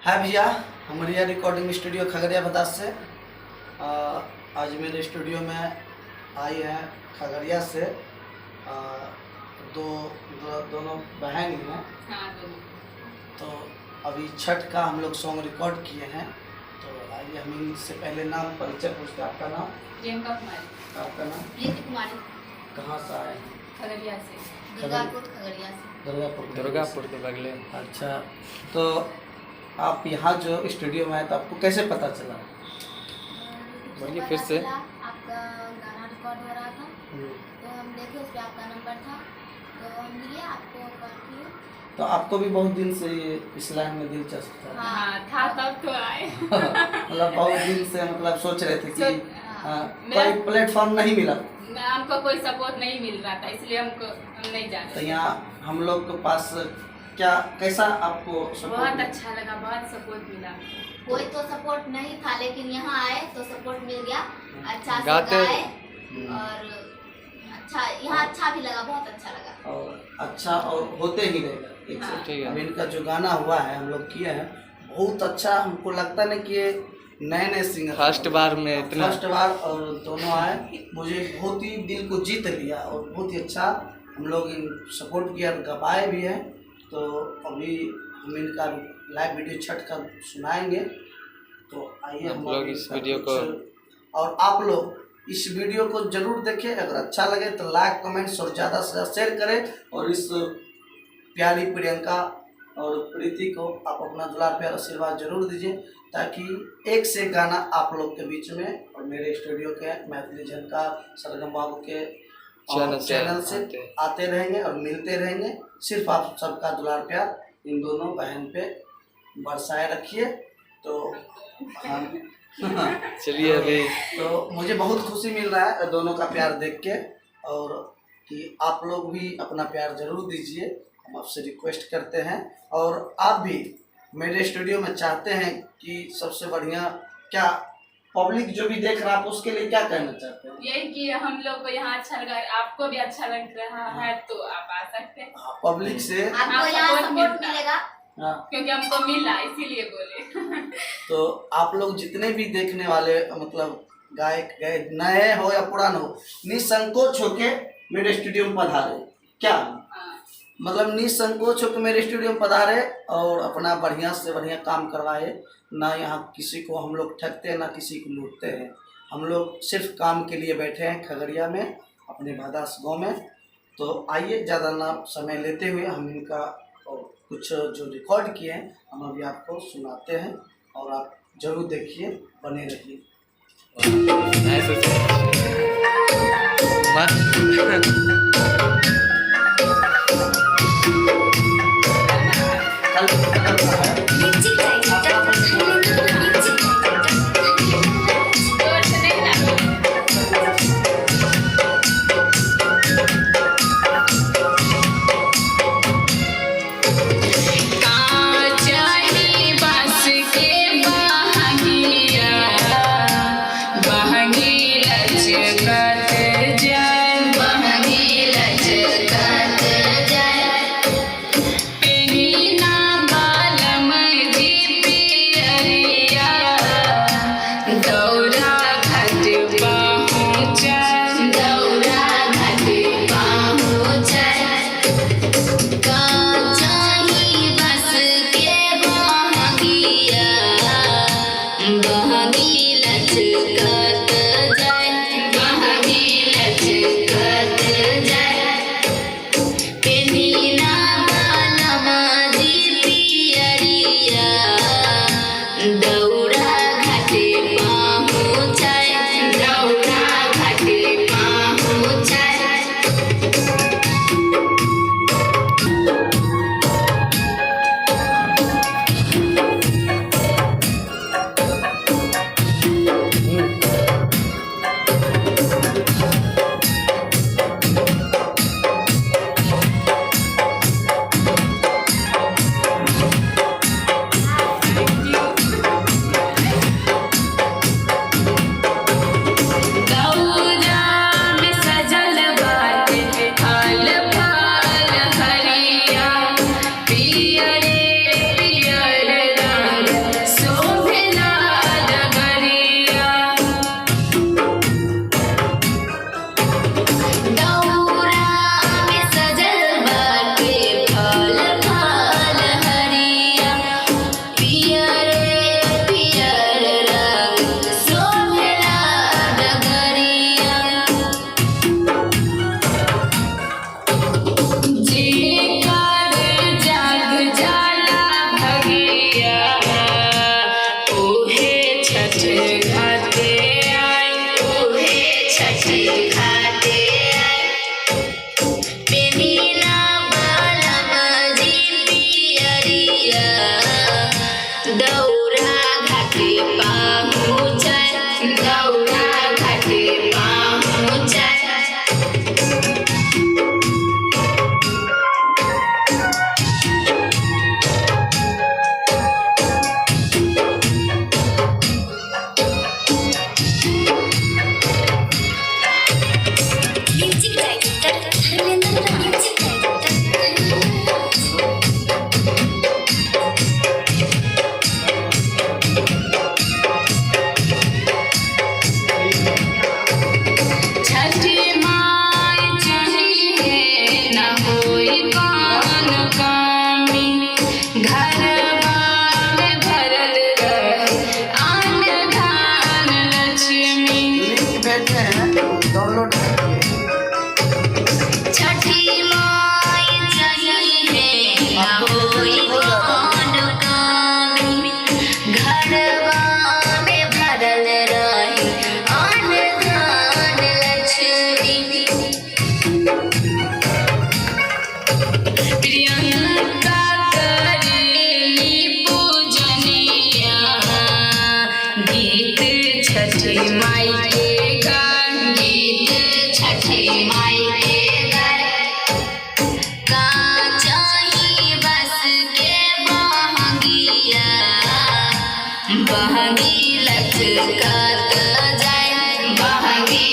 हाय भैया, हमारे यहाँ रिकॉर्डिंग स्टूडियो खगड़िया बदास से आज मेरे स्टूडियो में आई है खगड़िया से दोनों बहन ही हैं। हाँ, दोनों। तो अभी छठ का हम लोग सॉन्ग रिकॉर्ड किए हैं। तो आइए हम इनसे पहले नाम परिचय पूछते हैं। आपका नाम? प्रियंका कुमारी। आपका नाम? प्रीति कुमारी। कहाँ से आए हैं? खगड़िया से। दुर्गापुर खगड़िया से। दुर्गापुर के बगले। अच्छा, तो आप यहाँ जो स्टूडियो में आए तो आपको कैसे पता चला? बोलिए फिर से। आपका गाना रिकॉर्ड हो रहा था तो हम देखे, उस पर आपका नंबर था तो हम लिए आपको कॉल किए। तो आपको भी बहुत दिन से इस लाइन में दिलचस्प था? हाँ, था तब तो आए। मतलब बहुत दिन से मतलब सोच रहे थे कि मेरा- कोई प्लेटफॉर्म नहीं मिला। हमको कोई सपोर्ट नहीं मिल रहा था, इसलिए हम नहीं जा तो रहे। यहाँ हम लोग के पास कैसा आपको support बहुत मिला? अच्छा लगा, बहुत सपोर्ट मिला। कोई तो सपोर्ट नहीं था, लेकिन यहाँ आए तो सपोर्ट मिल गया। अच्छा से गाते- गाए और अच्छा, यहाँ अच्छा भी लगा, बहुत अच्छा लगा। और अच्छा और होते ही रहेगा। एक से ठीक है। अब इनका जो गाना हुआ है हम लोग किए हैं बहुत अच्छा। हमको लगता नहीं कि ये नए सिंगर फर्स्ट बार में इतना फर्स्ट बार और दोनों आए, मुझे बहुत ही दिल को जीत लिया और बहुत ही अच्छा हम लोग इन सपोर्ट किया, गवाए भी हैं। तो अभी हम इनका लाइव वीडियो छठ का सुनाएंगे। तो आइए आप हम लोग अभी इस इसका वीडियो कुछ- और आप लोग इस वीडियो को जरूर देखें। अगर अच्छा लगे तो लाइक, कमेंट्स और ज़्यादा से ज़्यादा शेयर करें। और इस प्यारी प्रियंका और प्रीति को आप अपना दुलार प्यार आशीर्वाद जरूर दीजिए, ताकि एक से गाना आप लोग के बीच में और मेरे स्टूडियो के मैथिली झनकार सरगम बाबू के चैनल से आते रहेंगे और मिलते रहेंगे। सिर्फ आप सबका दुलार प्यार इन दोनों बहन पे बरसाए रखिए। तो हम चलिए अभी तो मुझे बहुत खुशी मिल रहा है दोनों का प्यार देख के, और कि आप लोग भी अपना प्यार जरूर दीजिए, हम आपसे रिक्वेस्ट करते हैं। और आप भी मेरे स्टूडियो में चाहते हैं कि सबसे बढ़िया क्या पब्लिक जो भी देख रहा है आप उसके लिए क्या कहना चाहते हैं? यही कि हम लोग को यहाँ अच्छा लगा, आपको भी अच्छा लग रहा है तो आप आ सकते हैं। पब्लिक से आपको यहाँ support सपोर्ट मिलता है। मिलेगा। हाँ, क्योंकि हमको मिला, इसीलिए बोले। तो आप लोग जितने भी देखने वाले मतलब गायक गए नए हो या पुराने हो, निसंकोच होके मेरे स्टूडियो में पधारे। क्या मतलब निसंकोच होकर मेरे स्टूडियो में पधारे और अपना बढ़िया से बढ़िया काम करवाए। ना यहाँ किसी को हम लोग ठगते हैं, ना किसी को लूटते हैं। हम लोग सिर्फ काम के लिए बैठे हैं खगड़िया में, अपने भादास गाँव में। तो आइए ज़्यादा ना समय लेते हुए हम इनका कुछ जो रिकॉर्ड किए हैं हम अभी आपको सुनाते हैं, और आप जरूर देखिए, बने रहिए। जोर से नहीं ना। चाही बस के बहंगिया, बहंगी लचकत जाए, बहंगी लचकत जाए। पेनी ना दौरा घाटे पहुँचै दौरा घाटे पहुँचै म्यूजिक डायरेक्टर धर्मेंद्र म्यूजिक छठी माई चाहिए न होई कौन कमी घरवा में भरल रहे अन्न धान लक्ष्मी लिंक भेजे हैं डाउनलोड कीजिए। छठी माई चाहिए न होई कौन कमी घरवा में भरल रहे अन्न धान लक्ष्मी प्रियंका करेली पूजनिया गीत छठी माई के गान गीत छठी माई के गान का चाही बस के बहंगिया बहंगी लचकत जाए बहंगी